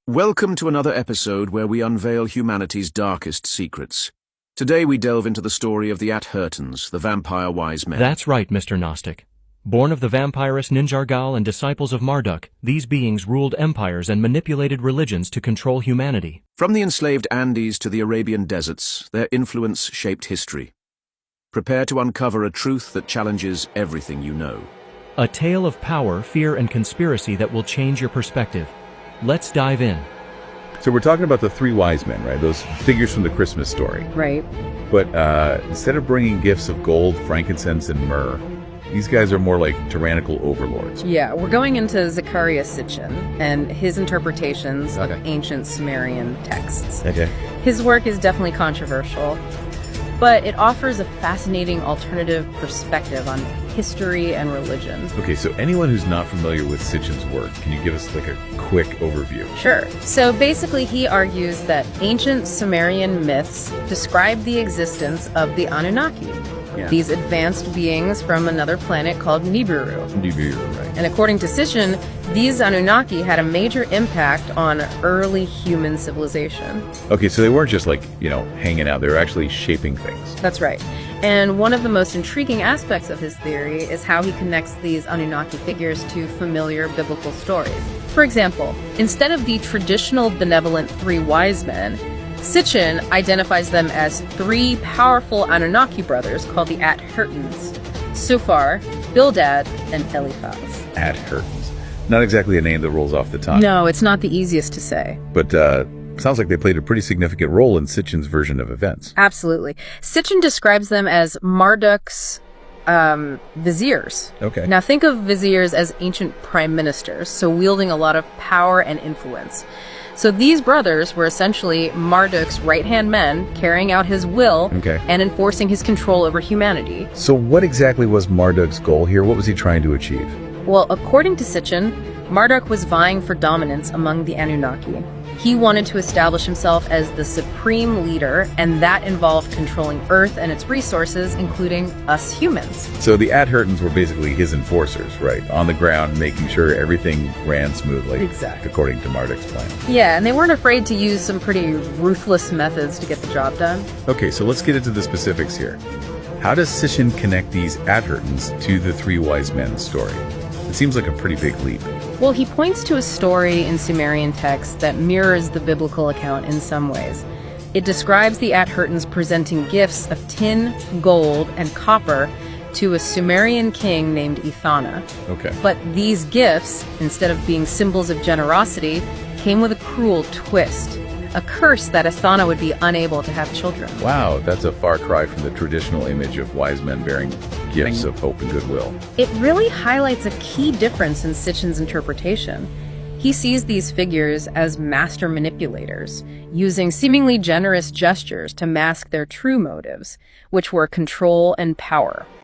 Welcome to another episode where we unveil humanity's darkest secrets. Today we delve into the story of the Hertons, the vampire wise men. That's right, Mr. Gnostic. Born of the vampiress Ninjargal and disciples of Marduk, these beings ruled empires and manipulated religions to control humanity. From the enslaved Andes to the Arabian deserts, their influence shaped history. Prepare to uncover a truth that challenges everything you know. A tale of power, fear, and conspiracy that will change your perspective. Let's dive in. So we're talking about the three wise men, right? Those figures from the Christmas story. Right. But instead of bringing gifts of gold, frankincense, and myrrh, these guys are more like tyrannical overlords. Yeah, we're going into Zecharia Sitchin and his interpretations of ancient Sumerian texts. Okay. His work is definitely controversial, but it offers a fascinating alternative perspective on history and religion. Okay, so anyone who's not familiar with Sitchin's work, can you give us like a quick overview? Sure. So basically he argues that ancient Sumerian myths describe the existence of the Anunnaki, these advanced beings from another planet called Nibiru. Nibiru, right. And according to Sitchin, these Anunnaki had a major impact on early human civilization. Okay, so they weren't just like, hanging out. They were actually shaping things. That's right. And one of the most intriguing aspects of his theory is how he connects these Anunnaki figures to familiar biblical stories. For example, instead of the traditional benevolent three wise men, Sitchin identifies them as three powerful Anunnaki brothers called the Hertons: Sufar, Bildad, and Eliphaz. Hertons. Not exactly a name that rolls off the tongue. No, it's not the easiest to say. But sounds like they played a pretty significant role in Sitchin's version of events. Absolutely. Sitchin describes them as Marduk's viziers. Okay. Now think of viziers as ancient prime ministers, so wielding a lot of power and influence. So these brothers were essentially Marduk's right-hand men, carrying out his will and enforcing his control over humanity. So what exactly was Marduk's goal here? What was he trying to achieve? Well, according to Sitchin, Marduk was vying for dominance among the Anunnaki. He wanted to establish himself as the supreme leader, and that involved controlling Earth and its resources, including us humans. So the Hertons were basically his enforcers, right? On the ground, making sure everything ran smoothly. Exactly. According to Marduk's plan. Yeah, and they weren't afraid to use some pretty ruthless methods to get the job done. Okay, so let's get into the specifics here. How does Sitchin connect these Hertons to the three wise men story? It seems like a pretty big leap. Well, he points to a story in Sumerian texts that mirrors the biblical account in some ways. It describes the Hertons presenting gifts of tin, gold, and copper to a Sumerian king named Ethana. Okay. But these gifts, instead of being symbols of generosity, came with a cruel twist. A curse that Ethana would be unable to have children. Wow, that's a far cry from the traditional image of wise men bearing gifts of hope and goodwill. It really highlights a key difference in Sitchin's interpretation. He sees these figures as master manipulators, using seemingly generous gestures to mask their true motives, which were control and power.